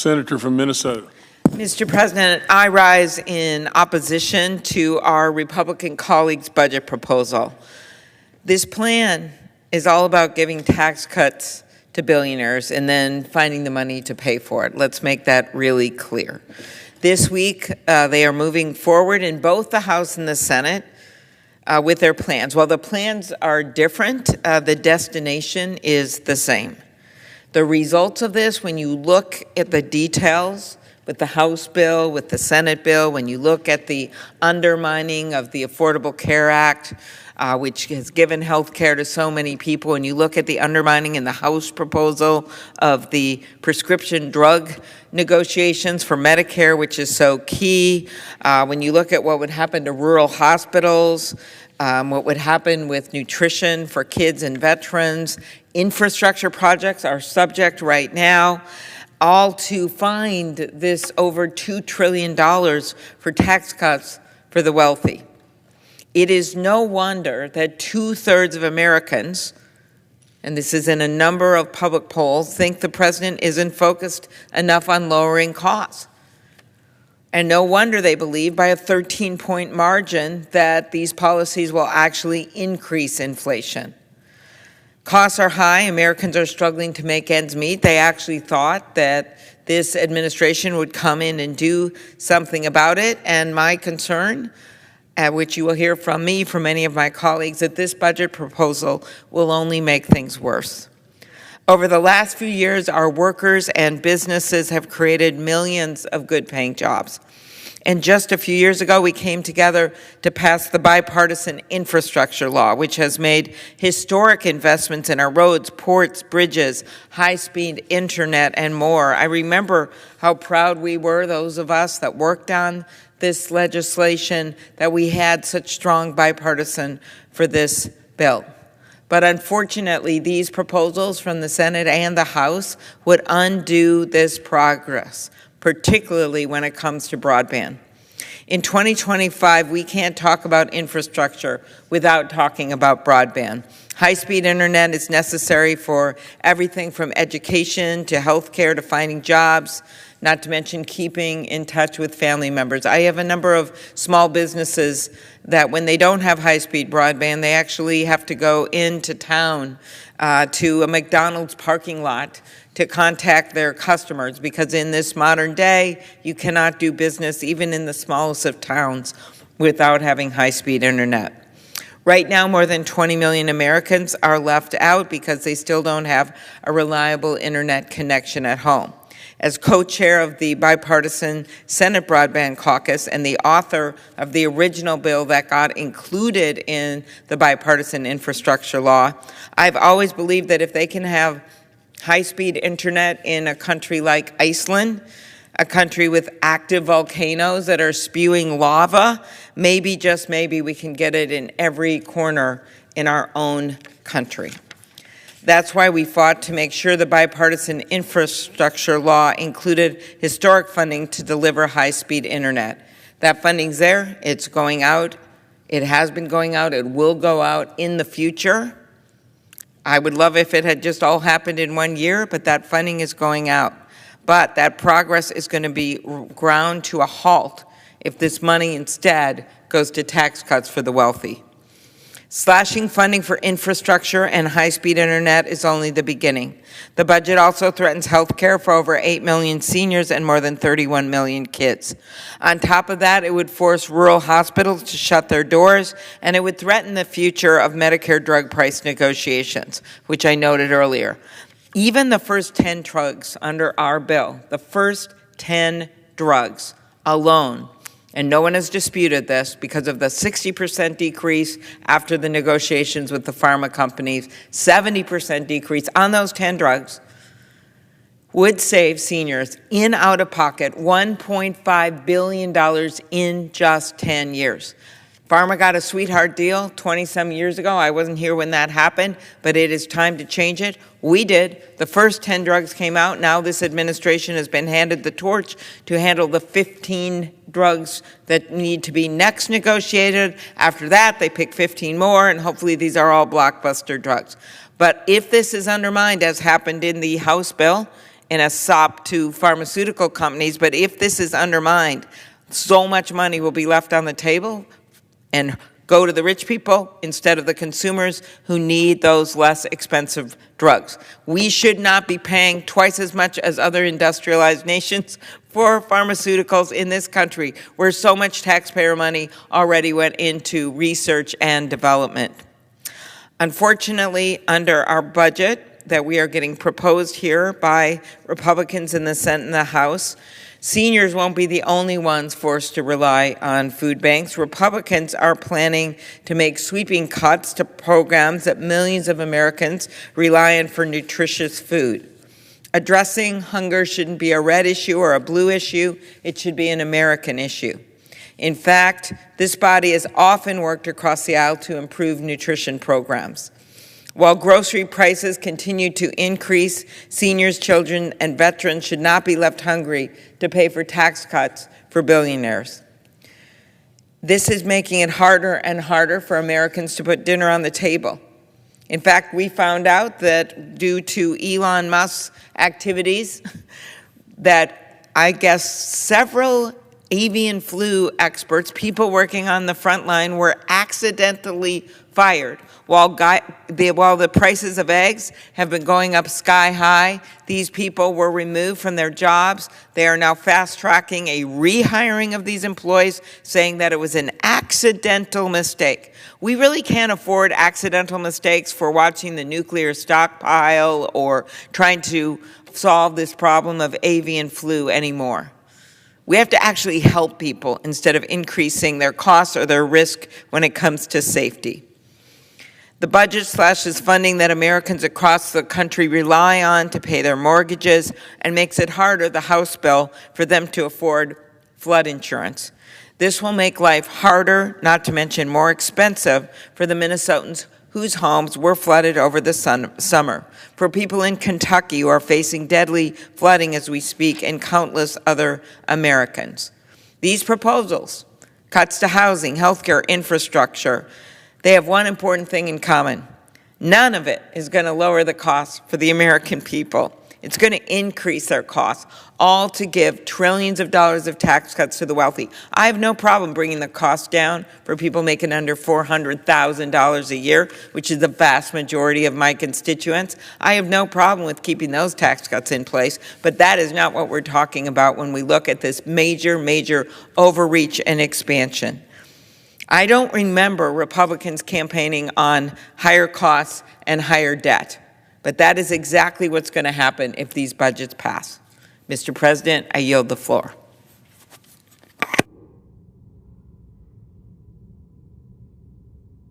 Senator from Minnesota. Mr. President, I rise in opposition to our Republican colleagues' budget proposal. This plan is all about giving tax cuts to billionaires and then finding the money to pay for it. Let's make that really clear. This week, they are moving forward in both the House and the Senate with their plans. While the plans are different, the destination is the same. The results of this, when you look at the details with the House bill, with the Senate bill, when you look at the undermining of the Affordable Care Act, which has given health care to so many people, and you look at the undermining in the House proposal of the prescription drug negotiations for Medicare, which is so key, when you look at what would happen to rural hospitals, what would happen with nutrition for kids and veterans, infrastructure projects are subject right now, all to find this over $2 trillion for tax cuts for the wealthy. It is no wonder that 2/3 of Americans, and this is in a number of public polls, think the president isn't focused enough on lowering costs. And no wonder they believe by a 13-point margin that these policies will actually increase inflation. Costs are high. Americans are struggling to make ends meet. They actually thought that this administration would come in and do something about it. And my concern, which you will hear from me, from many of my colleagues, that this budget proposal will only make things worse. Over the last few years, our workers and businesses have created millions of good-paying jobs. And just a few years ago, we came together to pass the bipartisan infrastructure law, which has made historic investments in our roads, ports, bridges, high-speed internet, and more. I remember how proud we were, those of us that worked on this legislation, that we had such strong bipartisan for this bill. But unfortunately, these proposals from the Senate and the House would undo this progress, particularly when it comes to broadband. In 2025, we can't talk about infrastructure without talking about broadband. High-speed internet is necessary for everything from education to healthcare to finding jobs, not to mention keeping in touch with family members. I have a number of small businesses that when they don't have high-speed broadband, they actually have to go into town to a McDonald's parking lot to contact their customers, because in this modern day, you cannot do business, even in the smallest of towns, without having high-speed internet. Right now, more than 20 million Americans are left out because they still don't have a reliable internet connection at home. As co-chair of the bipartisan Senate Broadband Caucus and the author of the original bill that got included in the bipartisan infrastructure law, I've always believed that if they can have high-speed internet in a country like Iceland, a country with active volcanoes that are spewing lava, maybe, just maybe, we can get it in every corner in our own country. That's why we fought to make sure the bipartisan infrastructure law included historic funding to deliver high-speed internet. That funding's there, it's going out, it has been going out, it will go out in the future. I would love if it had just all happened in 1 year, but that funding is going out. But that progress is going to be ground to a halt if this money instead goes to tax cuts for the wealthy. Slashing funding for infrastructure and high-speed internet is only the beginning. The budget also threatens health care for over 8 million seniors and more than 31 million kids. On top of that, it would force rural hospitals to shut their doors, and it would threaten the future of Medicare drug price negotiations, which I noted earlier. Even the first 10 drugs under our bill, the first 10 drugs alone, and no one has disputed this because of the 60% decrease after the negotiations with the pharma companies, 70% decrease on those 10 drugs, would save seniors in out-of-pocket $1.5 billion in just 10 years. Pharma got a sweetheart deal 20-some years ago. I wasn't here when that happened, but it is time to change it. We did. The first 10 drugs came out. Now this administration has been handed the torch to handle the 15 drugs that need to be next negotiated. After that, they pick 15 more, and hopefully these are all blockbuster drugs. But if this is undermined, as happened in the House bill, in a sop to pharmaceutical companies, but if this is undermined, so much money will be left on the table and go to the rich people instead of the consumers who need those less expensive drugs. We should not be paying twice as much as other industrialized nations for pharmaceuticals in this country, where so much taxpayer money already went into research and development. Unfortunately, under our budget that we are getting proposed here by Republicans in the Senate and the House, seniors won't be the only ones forced to rely on food banks. Republicans are planning to make sweeping cuts to programs that millions of Americans rely on for nutritious food. Addressing hunger shouldn't be a red issue or a blue issue. It should be an American issue. In fact, this body has often worked across the aisle to improve nutrition programs. While grocery prices continue to increase, seniors, children, and veterans should not be left hungry to pay for tax cuts for billionaires. This is making it harder and harder for Americans to put dinner on the table. In fact, we found out that due to Elon Musk's activities, that I guess several avian flu experts, people working on the front line, were accidentally fired. While the prices of eggs have been going up sky high, these people were removed from their jobs. They are now fast-tracking a rehiring of these employees, saying that it was an accidental mistake. We really can't afford accidental mistakes for watching the nuclear stockpile or trying to solve this problem of avian flu anymore. We have to actually help people instead of increasing their costs or their risk when it comes to safety. The budget slashes funding that Americans across the country rely on to pay their mortgages and makes it harder, the House bill, for them to afford flood insurance. This will make life harder, not to mention more expensive, for the Minnesotans whose homes were flooded over the summer, for people in Kentucky who are facing deadly flooding as we speak, and countless other Americans. These proposals, cuts to housing, healthcare, infrastructure, they have one important thing in common. None of it is going to lower the costs for the American people. It's going to increase their costs, all to give trillions of dollars of tax cuts to the wealthy. I have no problem bringing the cost down for people making under $400,000 a year, which is the vast majority of my constituents. I have no problem with keeping those tax cuts in place, but that is not what we're talking about when we look at this major overreach and expansion. I don't remember Republicans campaigning on higher costs and higher debt, but that is exactly what's going to happen if these budgets pass. Mr. President, I yield the floor.